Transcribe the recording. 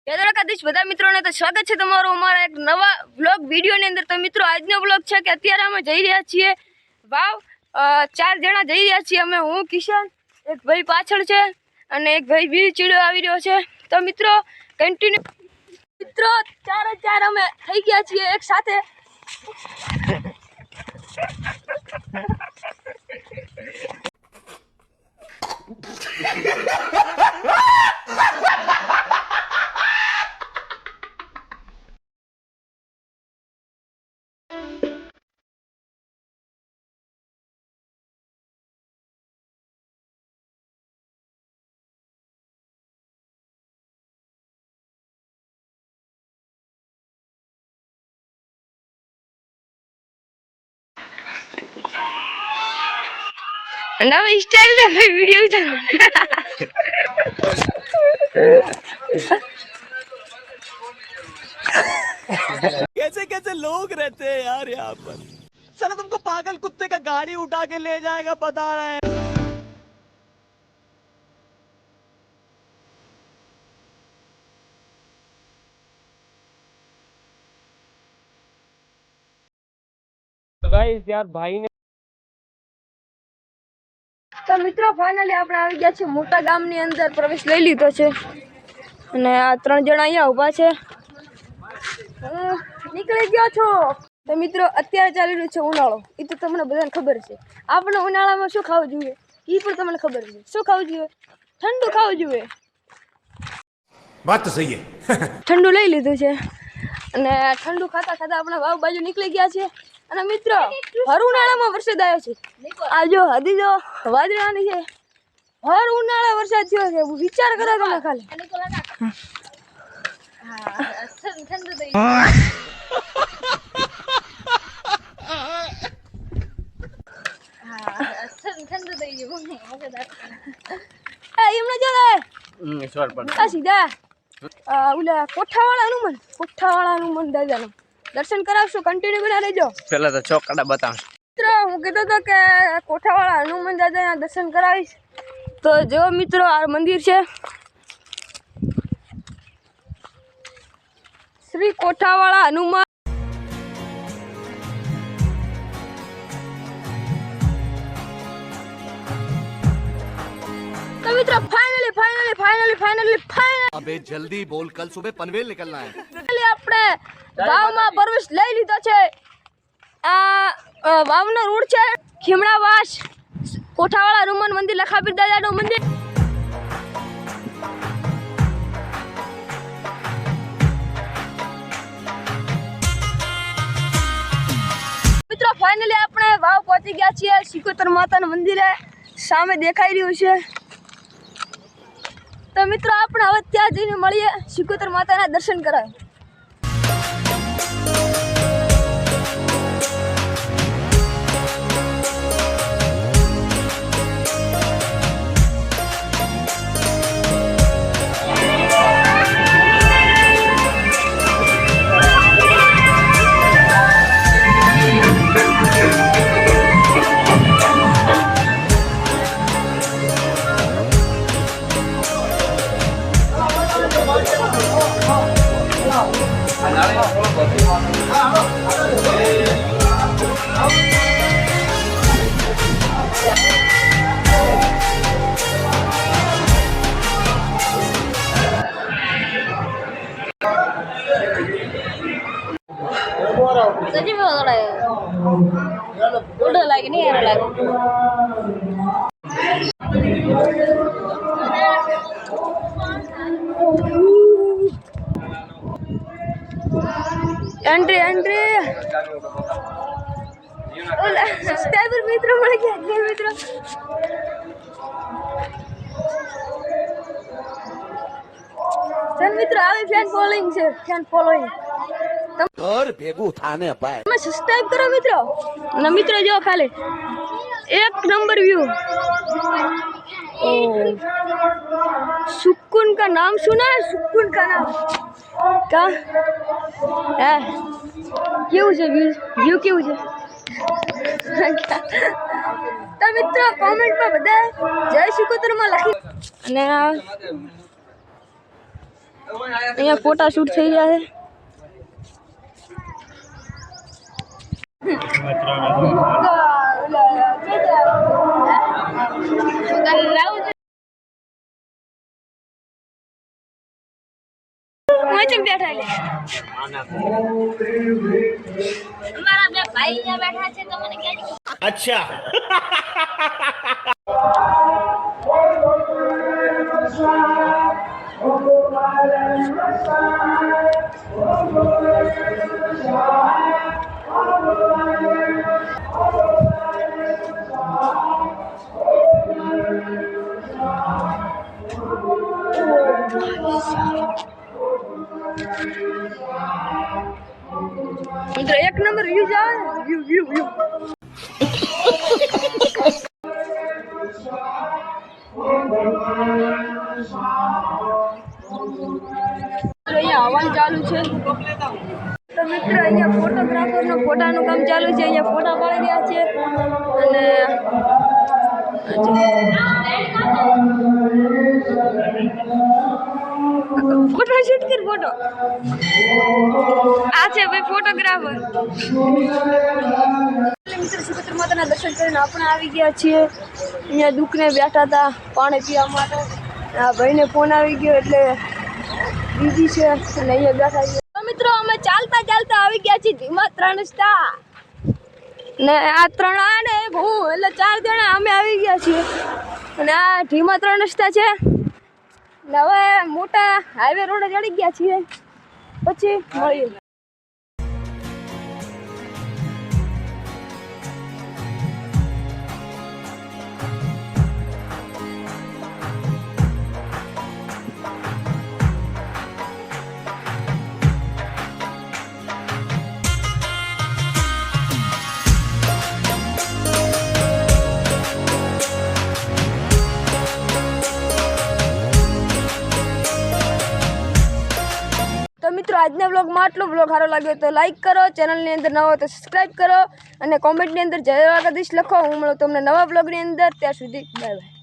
જય દ્વારકાધીશ બધા મિત્રોને તો સ્વાગત છે તમારું અમારા એક નવા વ્લોગ વિડીયોની અંદર। તો મિત્રો આજનો વ્લોગ છે કે અત્યારે અમે જઈ રહ્યા છીએ વાવ। 4 જણા જઈ રહ્યા છીએ અમે, હું કિશન, એક ભાઈ પાછળ છે અને એક ભાઈ બીજી ચીડો આવી રહ્યો છે। તો મિત્રો કન્ટિન્યુ મિત્રો 4 અમે થઈ ગયા છીએ એક સાથે। नवा स्टाइल में वीडियो कैसे कैसे लोग रहते हैं यार यहाँ पर। साला तुमको पागल कुत्ते का गाड़ी उठा के ले जाएगा बता रहे हैं। तो गाइस यार भाई ने तो मित्रों फाइनली આપણે આવી ગયા છે મોટા ગામની અંદર, પ્રવેશ લઈ લીધો છે અને આ 3 જણા અહીંયા ઊભા છે। નીકળી ગયો છો। તો મિત્રો અત્યારે ચાલી રહ્યો છે ઉનાળો, એ તો તમને બધાને ખબર છે। આપણે ઉનાળામાં શું ખાવું જોઈએ એ પણ તમને ખબર છે। શું ખાવું જોઈએ? ઠંડુ ખાવું જોઈએ। વાત તો સહી છે। ઠંડુ લઈ લીધું છે અને ઠંડુ ખાતા ખાતા આપણે વાવ બાજુ નીકળી ગયા છે। અને મિત્રો હર ઉનાળામાં વરસાદ આવ્યો છે। આ જો હજી જો વાદળાની છે, હર ઉનાળા વરસાદ થયો છે। વિચાર કરો તમે ખાલી। એમને જો આ સીધા ઓલા કોઠાવાળા હનુમાન દાદાનું દર્શન કરાવશું। કન્ટિન્યુ બના રહેજો। पहले तो चौकड़ा बताओ મિત્રો હું કીધું હતો કે કોઠાવાળા હનુમાન દાદાના દર્શન કરાવીશ। તો જો મિત્રો આ મંદિર છે શ્રી કોઠાવાળા હનુમાન। તો મિત્રો ફાઇનલી अबे जल्दी बोल, कल सुबह पनवेल निकलना है। આપણે વાવમાં પ્રવેશ લઈ લીધો છે। આ વાવનો રોડ છે ખીમડાવાસ, કોઠાવાળા હનુમાન મંદિર, લખાપીર દાદાનું મંદિર। મિત્રો ફાઇનલી આપણે વાવ પહોંચી ગયા છીએ। સિકોતર માતાનું મંદિર સામે દેખાઈ રહ્યું છે। તો મિત્રો આપણે હવે ત્યાં જઈને મળીએ, સિકોતર માતાના દર્શન કરાય। सच्ची में लग रहा है, उड़ लाइक नहीं है लाइक। एंट्री सब्सक्राइबर मित्रों मर गया मित्रों। चल मित्रों आवे फैन फॉलोइंग છે, ફેન ફોલોઈંગ घर भेगू थाने पाए। તમે સબસ્ક્રાઇબ કરો મિત્રો। અને મિત્રો જો ખાલી એક નંબર વ્યૂ। ओ सुकून का नाम सुना है? सुकून का नाम क्या है? क्यों છે વ્યૂ કેવું છે? તો મિત્રો કોમેન્ટમાં બધા જય સિકોતરમાં લખી। અને અહીંયા ફોટા શૂટ થઈ રહ્યા છે. બેઠા લે અમારા બે ભાઈ અહીંયા બેઠા છે તો મને કહેજો. अच्छा મિત્રો એક નંબર વ્યૂ આવે વ્યૂ અહીંયા હવન ચાલુ છે. તો મિત્રો અહીંયા ફોટોગ્રાફરનો ફોટાનું કામ ચાલુ છે. અહીંયા ફોટા પાડી રહ્યા છે અને ફોટો શૂટ કર ફોટો આ છે ભાઈ ફોટોગ્રાફર. મિત્રો સુખતર માતાના દર્શન કરીને આપણે આવી ગયા છીએ. અહીંયા દુઃખને બેઠા હતા પાણી પીવા માટે. આ ભાઈને ફોન આવી ગયો એટલે બીજી છે અને અહીંયા બેઠા છીએ. તો મિત્રો અમે ચાલતા ચાલતા આવી ગયા છીએ ધીમા 3 રસ્તા ને આ 3 આ ને એક હું એટલે 4 જણા અમે આવી ગયા છીએ અને આ ધીમા 3 રસ્તા છે. ને હવે મોટા હાઈવે રોડે ચડી ગયા છીએ. પછી મળીએ. તો મિત્રો આજના બ્લોગમાં આટલો બ્લોગ સારો લાગ્યો તો લાઈક કરો, ચેનલની અંદર નવો તો સબસ્ક્રાઈબ કરો અને કોમેન્ટની અંદર જય દ્વારકાધીશ લખો. હું મળું તમને નવા બ્લોગની અંદર. ત્યાં સુધી બાય બાય.